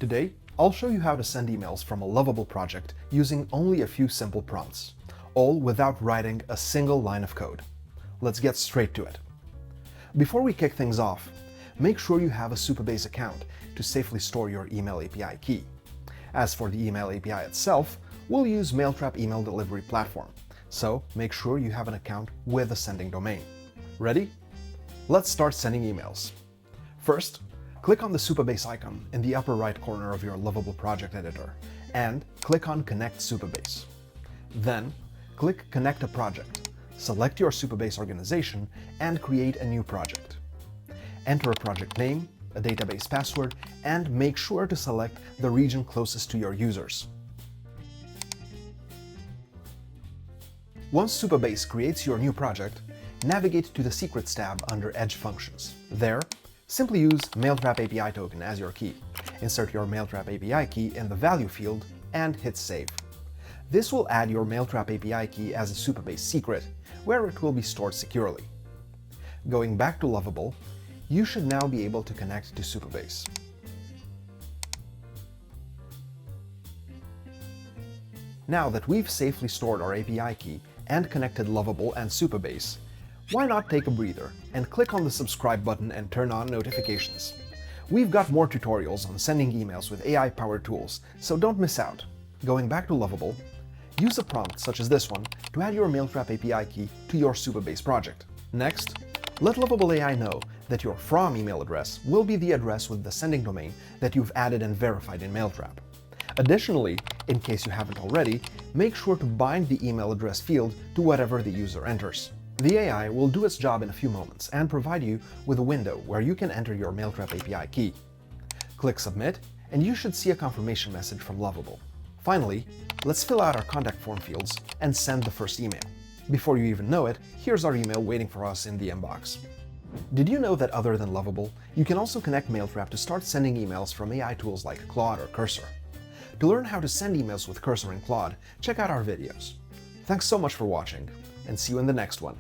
Today, I'll show you how to send emails from a Lovable project using only a few simple prompts, all without writing a single line of code. Let's get straight to it. Before we kick things off, make sure you have a Supabase account to safely store your email API key. As for the email API itself, we'll use Mailtrap email delivery platform, so make sure you have an account with a sending domain. Ready? Let's start sending emails. First, click on the Supabase icon in the upper right corner of your Lovable project editor and click on Connect Supabase. Then, click Connect a Project, select your Supabase organization and create a new project. Enter a project name, a database password, and make sure to select the region closest to your users. Once Supabase creates your new project, navigate to the Secrets tab under Edge Functions. There, simply use Mailtrap API token as your key. Insert your Mailtrap API key in the Value field and hit Save. This will add your Mailtrap API key as a Supabase secret, where it will be stored securely. Going back to Lovable, you should now be able to connect to Supabase. Now that we've safely stored our API key and connected Lovable and Supabase, why not take a breather and click on the subscribe button and turn on notifications? We've got more tutorials on sending emails with AI-powered tools, so don't miss out. Going back to Lovable, use a prompt such as this one to add your Mailtrap API key to your Supabase project. Next, let Lovable AI know that your from email address will be the address with the sending domain that you've added and verified in Mailtrap. Additionally, in case you haven't already, make sure to bind the email address field to whatever the user enters. The AI will do its job in a few moments and provide you with a window where you can enter your Mailtrap API key. Click Submit, and you should see a confirmation message from Lovable. Finally, let's fill out our contact form fields and send the first email. Before you even know it, here's our email waiting for us in the inbox. Did you know that other than Lovable, you can also connect Mailtrap to start sending emails from AI tools like Claude or Cursor? To learn how to send emails with Cursor and Claude, check out our videos. Thanks so much for watching, and see you in the next one.